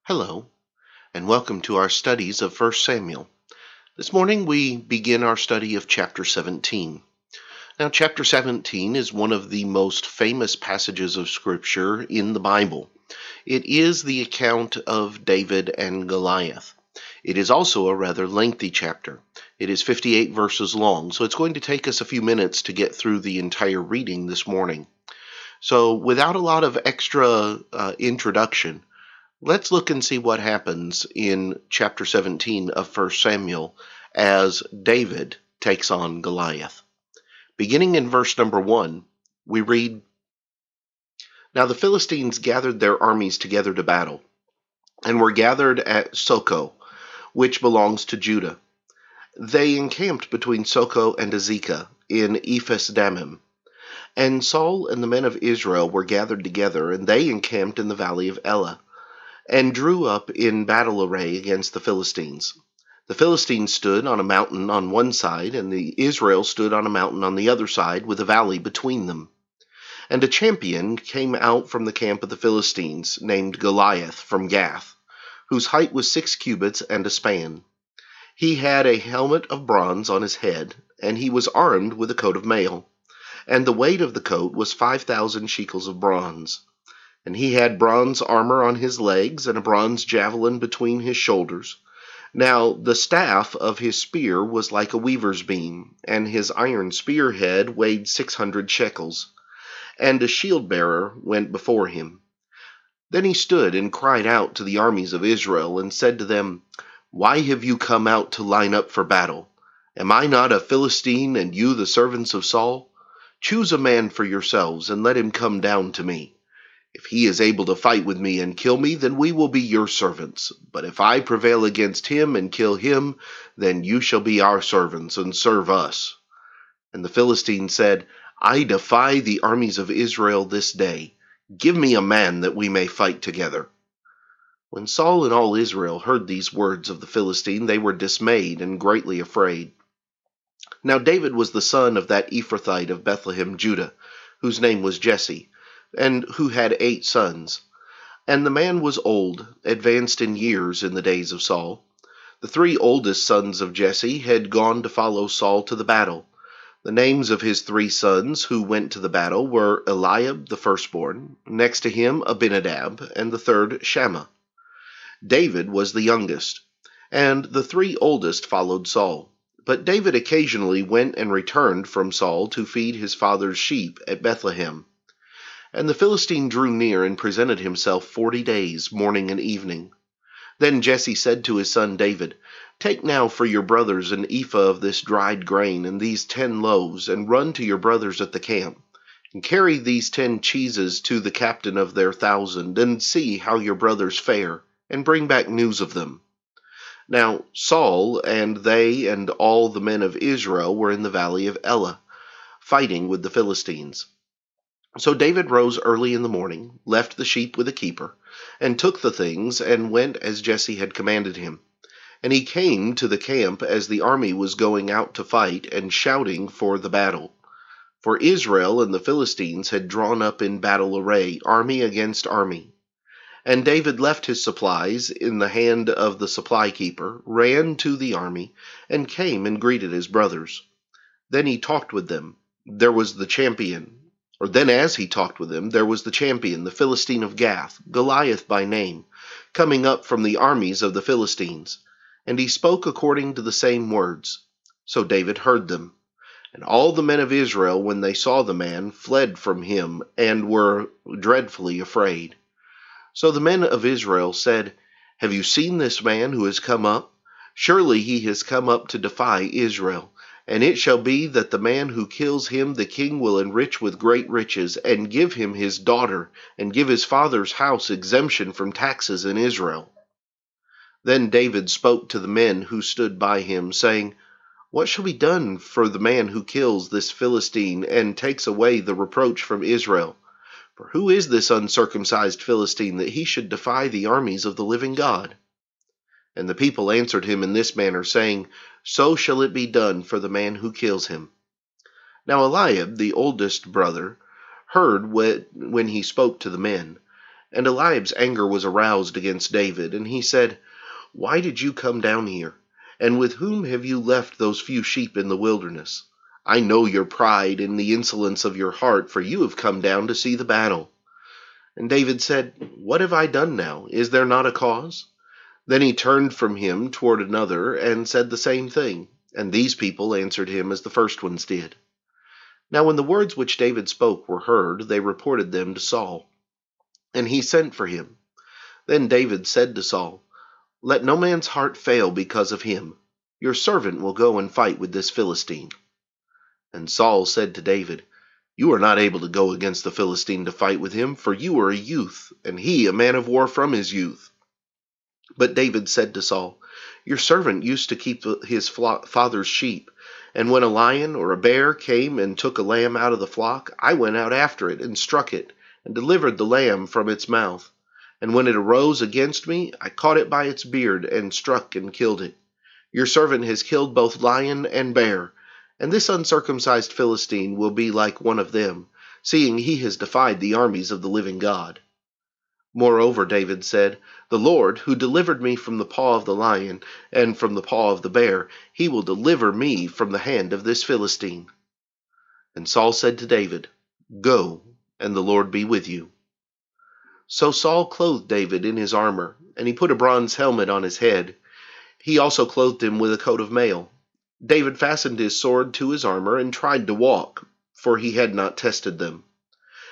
Hello, and welcome to our studies of 1 Samuel. This morning we begin our study of chapter 17. Now, chapter 17 is one of the most famous passages of Scripture in the Bible. It is the account of David and Goliath. It is also a rather lengthy chapter. It is 58 verses long, so it's going to take us a few minutes to get through the entire reading this morning. So, without a lot of extra introduction, let's look and see what happens in chapter 17 of 1 Samuel as David takes on Goliath. Beginning in verse number 1, we read, "Now the Philistines gathered their armies together to battle, and were gathered at Socoh, which belongs to Judah. They encamped between Socoh and Azekah in Ephes-dammim. And Saul and the men of Israel were gathered together, and they encamped in the valley of Elah, and drew up in battle array against the Philistines. The Philistines stood on a mountain on one side, and the Israel stood on a mountain on the other side, with a valley between them. And a champion came out from the camp of the Philistines, named Goliath from Gath, whose height was 6 cubits and a span. He had a helmet of bronze on his head, and he was armed with a coat of mail, and the weight of the coat was 5,000 shekels of bronze. And he had bronze armor on his legs, and a bronze javelin between his shoulders. Now the staff of his spear was like a weaver's beam, and his iron spearhead weighed 600 shekels. And a shield-bearer went before him. Then he stood and cried out to the armies of Israel, and said to them, Why have you come out to line up for battle? Am I not a Philistine, and you the servants of Saul? Choose a man for yourselves, and let him come down to me. If he is able to fight with me and kill me, then we will be your servants. But if I prevail against him and kill him, then you shall be our servants and serve us. And the Philistine said, I defy the armies of Israel this day. Give me a man that we may fight together. When Saul and all Israel heard these words of the Philistine, they were dismayed and greatly afraid. Now David was the son of that Ephrathite of Bethlehem, Judah, whose name was Jesse, and who had 8 sons. And the man was old, advanced in years in the days of Saul. The 3 oldest sons of Jesse had gone to follow Saul to the battle. The names of his 3 sons who went to the battle were Eliab the firstborn, next to him Abinadab, and the third Shammah. David was the youngest, and the 3 oldest followed Saul. But David occasionally went and returned from Saul to feed his father's sheep at Bethlehem. And the Philistine drew near and presented himself 40 days, morning and evening. Then Jesse said to his son David, Take now for your brothers an ephah of this dried grain and these 10 loaves, and run to your brothers at the camp. And carry these 10 cheeses to the captain of their 1,000, and see how your brothers fare, and bring back news of them. Now Saul and they and all the men of Israel were in the valley of Elah, fighting with the Philistines. So David rose early in the morning, left the sheep with a keeper, and took the things, and went as Jesse had commanded him. And he came to the camp as the army was going out to fight, and shouting for the battle. For Israel and the Philistines had drawn up in battle array, army against army. And David left his supplies in the hand of the supply keeper, ran to the army, and came and greeted his brothers. Then he talked with them. Then as he talked with them, there was the champion, the Philistine of Gath, Goliath by name, coming up from the armies of the Philistines. And he spoke according to the same words. So David heard them. And all the men of Israel, when they saw the man, fled from him, and were dreadfully afraid. So the men of Israel said, Have you seen this man who has come up? Surely he has come up to defy Israel. And it shall be that the man who kills him the king will enrich with great riches, and give him his daughter, and give his father's house exemption from taxes in Israel. Then David spoke to the men who stood by him, saying, What shall be done for the man who kills this Philistine, and takes away the reproach from Israel? For who is this uncircumcised Philistine, that he should defy the armies of the living God? And the people answered him in this manner, saying, So shall it be done for the man who kills him. Now Eliab, the oldest brother, heard when he spoke to the men. And Eliab's anger was aroused against David, and he said, "Why did you come down here? And with whom have you left those few sheep in the wilderness? I know your pride and the insolence of your heart, for you have come down to see the battle." And David said, "What have I done now? Is there not a cause?" Then he turned from him toward another and said the same thing, and these people answered him as the first ones did. Now when the words which David spoke were heard, they reported them to Saul, and he sent for him. Then David said to Saul, "Let no man's heart fail because of him. Your servant will go and fight with this Philistine." And Saul said to David, "You are not able to go against the Philistine to fight with him, for you are a youth, and he a man of war from his youth." But David said to Saul, "Your servant used to keep his father's sheep, and when a lion or a bear came and took a lamb out of the flock, I went out after it and struck it, and delivered the lamb from its mouth. And when it arose against me, I caught it by its beard and struck and killed it. Your servant has killed both lion and bear, and this uncircumcised Philistine will be like one of them, seeing he has defied the armies of the living God." Moreover, David said, "The Lord, who delivered me from the paw of the lion and from the paw of the bear, he will deliver me from the hand of this Philistine." And Saul said to David, "Go, and the Lord be with you." So Saul clothed David in his armor, and he put a bronze helmet on his head. He also clothed him with a coat of mail. David fastened his sword to his armor and tried to walk, for he had not tested them.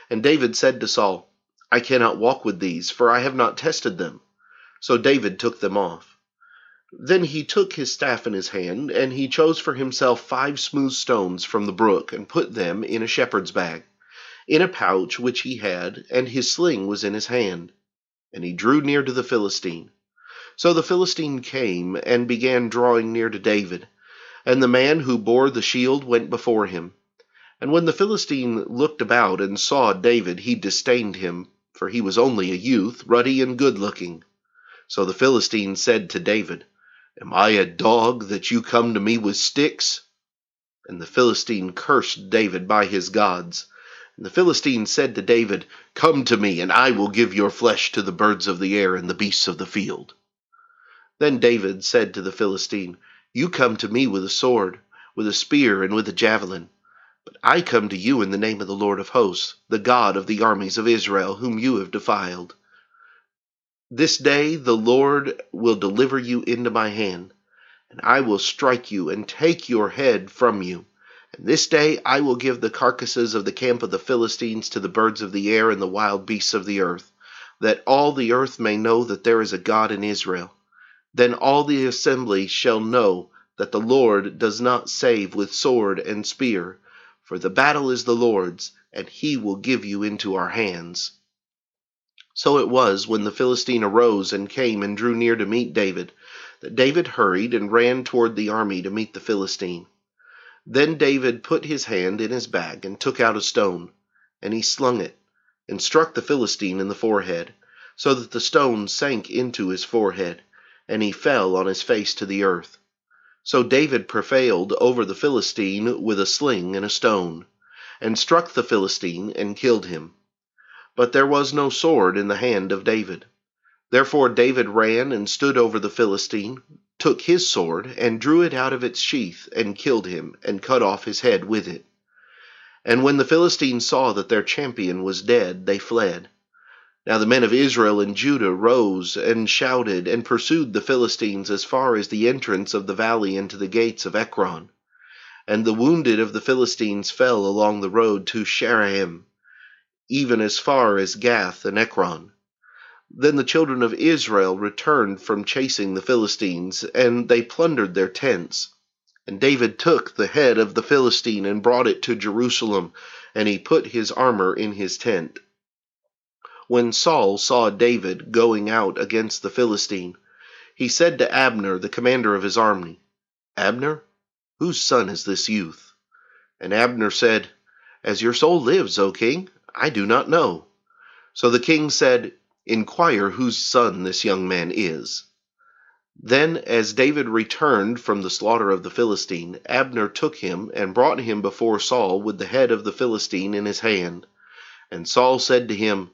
And David said to Saul, "I cannot walk with these, for I have not tested them." So David took them off. Then he took his staff in his hand, and he chose for himself 5 smooth stones from the brook, and put them in a shepherd's bag, in a pouch which he had, and his sling was in his hand. And he drew near to the Philistine. So the Philistine came and began drawing near to David, and the man who bore the shield went before him. And when the Philistine looked about and saw David, he disdained him, for he was only a youth, ruddy and good-looking. So the Philistine said to David, "Am I a dog that you come to me with sticks?" And the Philistine cursed David by his gods. And the Philistine said to David, "Come to me, and I will give your flesh to the birds of the air and the beasts of the field." Then David said to the Philistine, "You come to me with a sword, with a spear, and with a javelin. But I come to you in the name of the Lord of hosts, the God of the armies of Israel, whom you have defiled. This day the Lord will deliver you into my hand, and I will strike you and take your head from you. And this day I will give the carcasses of the camp of the Philistines to the birds of the air and the wild beasts of the earth, that all the earth may know that there is a God in Israel. Then all the assembly shall know that the Lord does not save with sword and spear, for the battle is the Lord's, and he will give you into our hands." So it was, when the Philistine arose and came and drew near to meet David, that David hurried and ran toward the army to meet the Philistine. Then David put his hand in his bag and took out a stone, and he slung it, and struck the Philistine in the forehead, so that the stone sank into his forehead, and he fell on his face to the earth. So David prevailed over the Philistine with a sling and a stone, and struck the Philistine and killed him. But there was no sword in the hand of David. Therefore David ran and stood over the Philistine, took his sword, and drew it out of its sheath, and killed him, and cut off his head with it. And when the Philistines saw that their champion was dead, they fled. Now the men of Israel and Judah rose and shouted, and pursued the Philistines as far as the entrance of the valley into the gates of Ekron. And the wounded of the Philistines fell along the road to Sharaim, even as far as Gath and Ekron. Then the children of Israel returned from chasing the Philistines, and they plundered their tents. And David took the head of the Philistine and brought it to Jerusalem, and he put his armor in his tent. When Saul saw David going out against the Philistine, he said to Abner, the commander of his army, "Abner, whose son is this youth?" And Abner said, "As your soul lives, O king, I do not know." So the king said, "Inquire whose son this young man is." Then, as David returned from the slaughter of the Philistine, Abner took him and brought him before Saul with the head of the Philistine in his hand. And Saul said to him,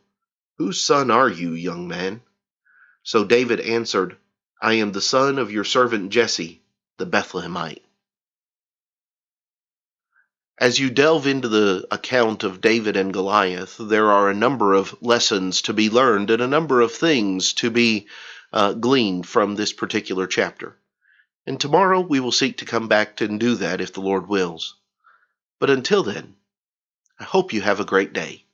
"Whose son are you, young man?" So David answered, "I am the son of your servant Jesse, the Bethlehemite." As you delve into the account of David and Goliath, there are a number of lessons to be learned and a number of things to be gleaned from this particular chapter. And tomorrow we will seek to come back and do that if the Lord wills. But until then, I hope you have a great day.